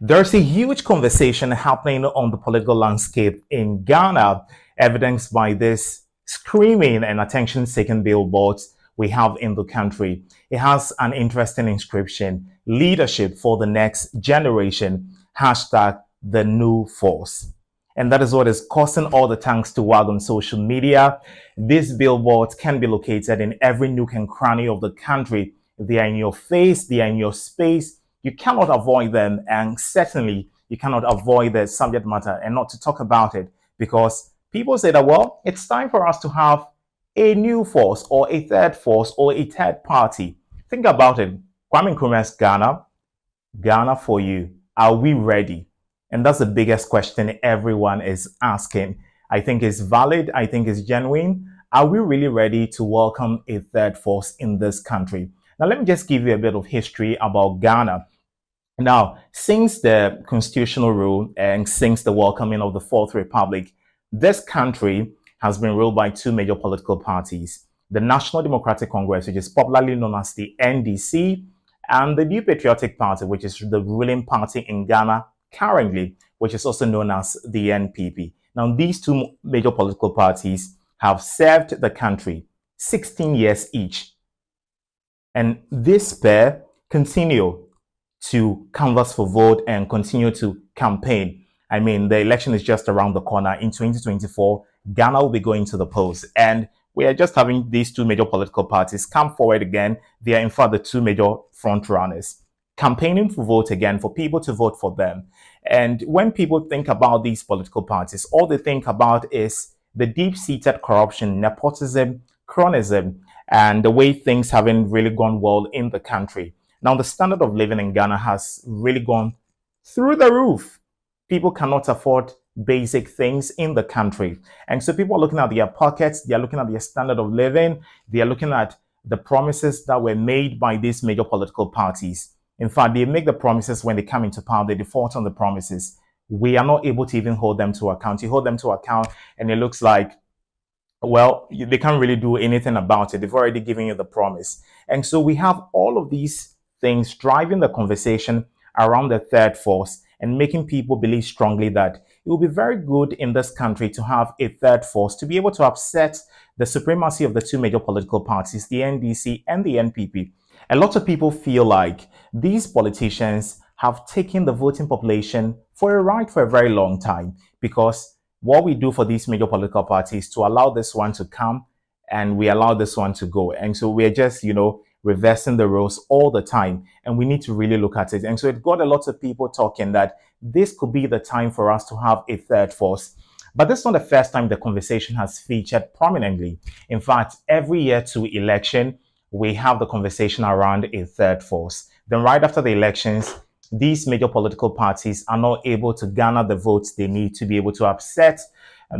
There's a huge conversation happening on the political landscape in Ghana, evidenced by this screaming and attention seeking billboards we have in the country. It has an interesting inscription: leadership for the next generation, hashtag the new force. And that is what is causing all the tanks to wag on social media. These billboards can be located in every nook and cranny of the country. They are in your face, they are in your space. You cannot avoid them, and certainly you cannot avoid the subject matter and not to talk about it, because people say that, well, it's time for us to have a new force or a third force or a third party. Think about it. Kwame Nkrumah's Ghana for you. Are we ready? And that's the biggest question everyone is asking. I think it's valid. I think it's genuine. Are we really ready to welcome a third force in this country? Now, let me just give you a bit of history about Ghana. Now, since the constitutional rule and since the welcoming of the Fourth Republic, this country has been ruled by two major political parties: the National Democratic Congress, which is popularly known as the NDC, and the New Patriotic Party, which is the ruling party in Ghana currently, which is also known as the NPP. Now, these two major political parties have served the country 16 years each. And this pair continue to canvass for vote and continue to campaign. I mean, the election is just around the corner. In 2024, Ghana will be going to the polls. And we are just having these two major political parties come forward again. They are, in fact, the two major front runners, campaigning for vote again, for people to vote for them. And when people think about these political parties, all they think about is the deep-seated corruption, nepotism, cronyism, and the way things haven't really gone well in the country. Now, the standard of living in Ghana has really gone through the roof. People cannot afford basic things in the country. And so people are looking at their pockets, they are looking at their standard of living, they are looking at the promises that were made by these major political parties. In fact, they make the promises when they come into power, they default on the promises. We are not able to even hold them to account. You hold them to account, and it looks like, well, they can't really do anything about it. They've already given you the promise. And so we have all of these things driving the conversation around the third force and making people believe strongly that it will be very good in this country to have a third force to be able to upset the supremacy of the two major political parties, the NDC and the NPP. A lot of people feel like these politicians have taken the voting population for a ride for a very long time, because what we do for these major political parties to allow this one to come and we allow this one to go. And so we're just, reversing the roles all the time. And we need to really look at it. And so it got a lot of people talking that this could be the time for us to have a third force. But this is not the first time the conversation has featured prominently. In fact, every year to election, we have the conversation around a third force. Then right after the elections, these major political parties are not able to garner the votes they need to be able to upset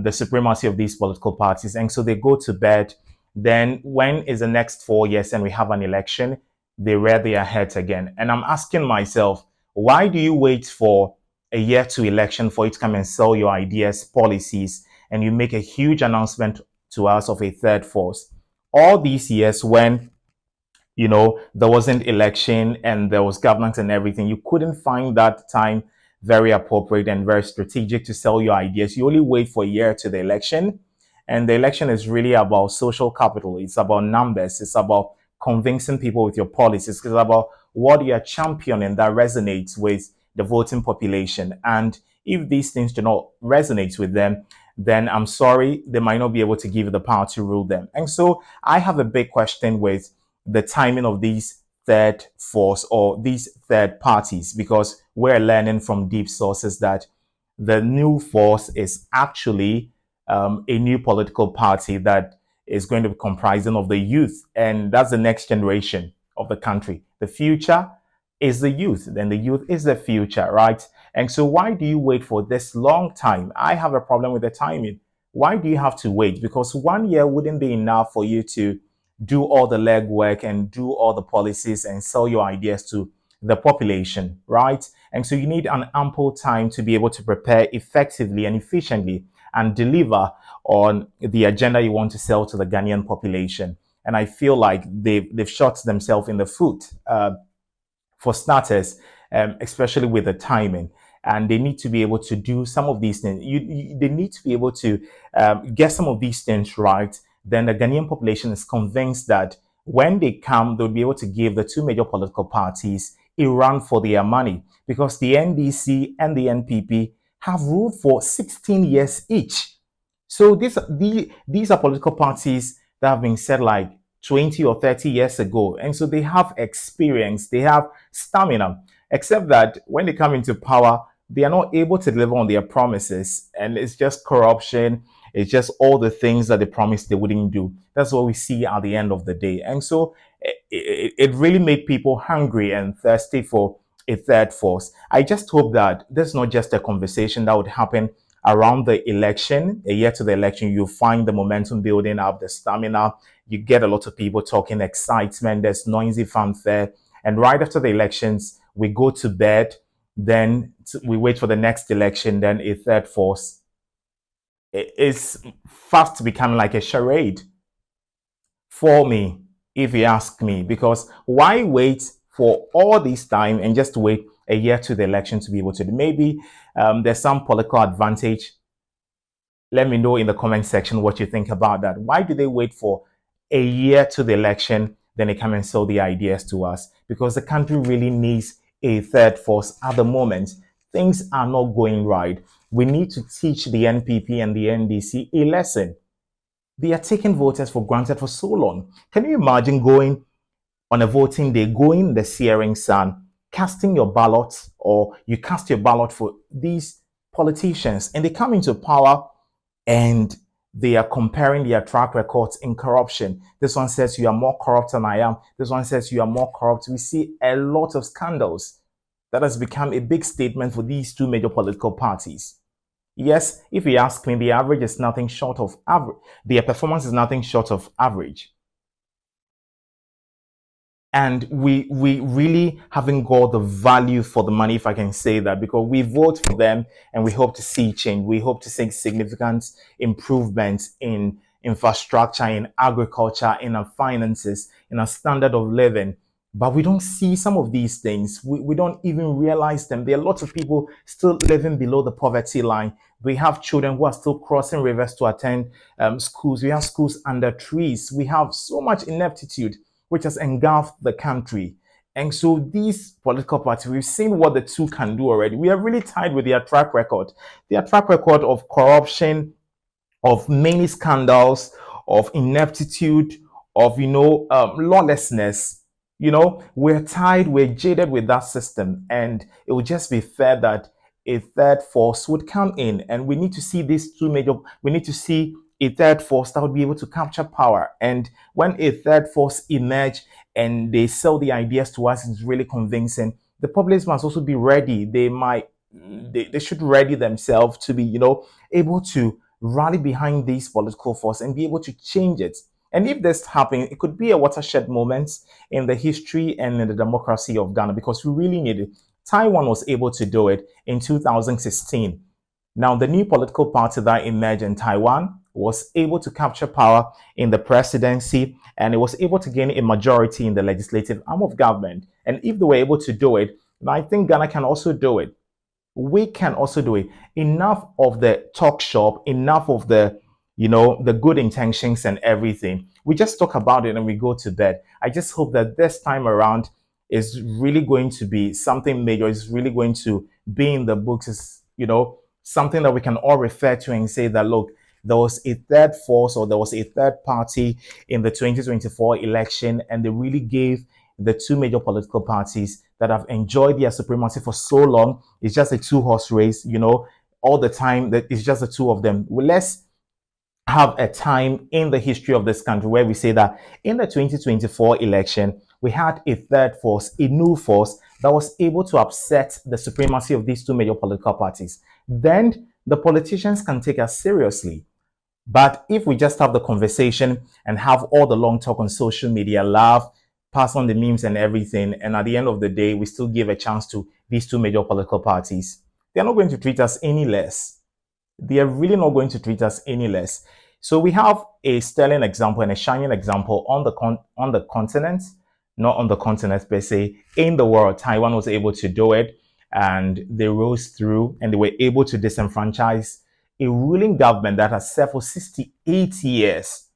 the supremacy of these political parties. And so they go to bed. Then when is the next 4 years and we have an election, they rear their heads again. And I'm asking myself, why do you wait for a year to election for you to come and sell your ideas, policies, and you make a huge announcement to us of a third force? All these years when there wasn't election and there was governance and everything, you couldn't find that time very appropriate and very strategic to sell your ideas. You only wait for a year to the election. And the election is really about social capital. It's about numbers. It's about convincing people with your policies. It's about what you are championing that resonates with the voting population. And if these things do not resonate with them, then I'm sorry, they might not be able to give you the power to rule them. And so I have a big question with the timing of these third force or these third parties, because we're learning from deep sources that the new force is actually a new political party that is going to be comprising of the youth. And that's the next generation of the country. The future is the youth. Then the youth is the future, right? And so why do you wait for this long time? I have a problem with the timing. Why do you have to wait? Because 1 year wouldn't be enough for you to do all the legwork and do all the policies and sell your ideas to the population, right? And so you need an ample time to be able to prepare effectively and efficiently and deliver on the agenda you want to sell to the Ghanaian population. And I feel like they've shot themselves in the foot. For starters, especially with the timing. And they need to be able to do some of these things. They need to be able to get some of these things right. Then the Ghanaian population is convinced that when they come, they'll be able to give the two major political parties a run for their money, because the NDC and the NPP have ruled for 16 years each. So these are political parties that have been set like 20 or 30 years ago. And so they have experience, they have stamina, except that when they come into power, they are not able to deliver on their promises. And it's just corruption. It's just all the things that they promised they wouldn't do. That's what we see at the end of the day. And so it really made people hungry and thirsty for a third force. I just hope that this is not just a conversation that would happen around the election, a year to the election. You find the momentum building up, the stamina. You get a lot of people talking, excitement, there's noisy fanfare. And right after the elections, we go to bed, then we wait for the next election, then a third force. It's fast becoming like a charade for me, if you ask me, because why wait for all this time and just wait a year to the election to be able to do? Maybe there's some political advantage. Let me know in the comment section what you think about that. Why do they wait for a year to the election, then they come and sell the ideas to us? Because the country really needs a third force at the moment. Things are not going right. We need to teach the NPP and the NDC a lesson. They are taking voters for granted for so long. Can you imagine going on a voting day, going in the searing sun, casting your ballot, or you cast your ballot for these politicians, and they come into power and they are comparing their track records in corruption. This one says you are more corrupt than I am. This one says you are more corrupt. We see a lot of scandals. That has become a big statement for these two major political parties. Yes, if you ask me, the average is nothing short of average. Their performance is nothing short of average. And we really haven't got the value for the money, if I can say that, because we vote for them and we hope to see change. We hope to see significant improvements in infrastructure, in agriculture, in our finances, in our standard of living. But we don't see some of these things. We don't even realize them. There are lots of people still living below the poverty line. We have children who are still crossing rivers to attend schools. We have schools under trees. We have so much ineptitude which has engulfed the country. And so these political parties, we've seen what the two can do already. We are really tied with their track record. Their track record of corruption, of many scandals, of ineptitude, of, lawlessness. We're tied, we're jaded with that system. And it would just be fair that a third force would come in. And we need to see we need to see a third force that would be able to capture power. And when a third force emerge and they sell the ideas to us, it's really convincing. The populace must also be ready. They should ready themselves to be, able to rally behind these political force and be able to change it. And if this happens, it could be a watershed moment in the history and in the democracy of Ghana, because we really need it. Taiwan was able to do it in 2016. Now, the new political party that emerged in Taiwan was able to capture power in the presidency, and it was able to gain a majority in the legislative arm of government. And if they were able to do it, I think Ghana can also do it. We can also do it. Enough of the talk shop, enough of the good intentions and everything. We just talk about it and we go to bed. I just hope that this time around is really going to be something major. It's really going to be in the books. It's, something that we can all refer to and say that, look, there was a third force or there was a third party in the 2024 election, and they really gave the two major political parties that have enjoyed their supremacy for so long. It's just a two-horse race, all the time. That it's just the two of them. Well, let's have a time in the history of this country where we say that in the 2024 election, we had a third force, a new force that was able to upset the supremacy of these two major political parties. Then the politicians can take us seriously. But if we just have the conversation and have all the long talk on social media, laugh, pass on the memes and everything, and at the end of the day, we still give a chance to these two major political parties, they're not going to treat us any less. They are really not going to treat us any less. So we have a sterling example and a shining example on the continent. not on the continent per se, in the world. Taiwan was able to do it, and they rose through and they were able to disenfranchise a ruling government that has served for 68 years.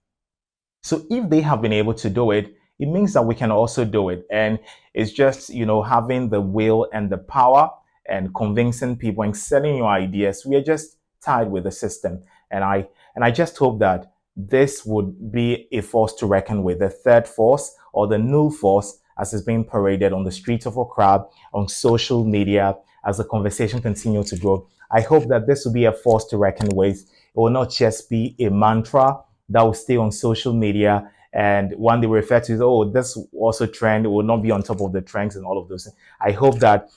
So if they have been able to do it, it means that we can also do it. And it's just, having the will and the power and convincing people and selling your ideas. We are just tied with the system. And I just hope that this would be a force to reckon with, the third force or the new force as is being paraded on the streets of Accra, on social media, as the conversation continues to grow. I hope that this will be a force to reckon with. It will not just be a mantra that will stay on social media, and one they refer to, oh, this also trend, it will not be on top of the trends and all of those. I hope that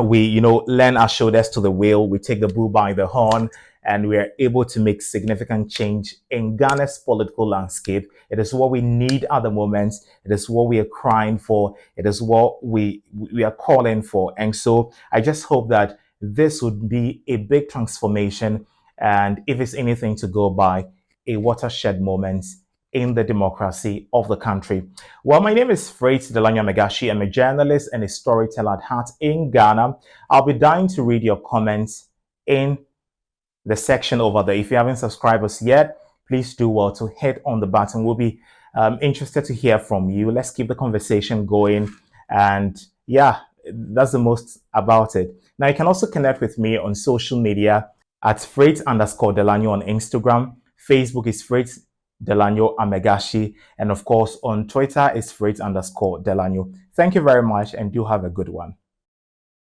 we, lend our shoulders to the wheel, we take the bull by the horn, and we are able to make significant change in Ghana's political landscape. It is what we need at the moment. It is what we are crying for. It is what we are calling for. And so I just hope that this would be a big transformation, and if it's anything to go by, a watershed moment in the democracy of the country. Well, my name is Fritz Amegashie. I'm a journalist and a storyteller at heart in Ghana. I'll be dying to read your comments in the section over there. If you haven't subscribed us yet, please do well to hit on the button. We'll be interested to hear from you. Let's keep the conversation going. And yeah, that's the most about it. Now, you can also connect with me on social media at Fritz_Delano on Instagram. Facebook is Fritz Delano Amegashie, and of course on Twitter is Fritz_Delano. Thank you very much, and do have a good one.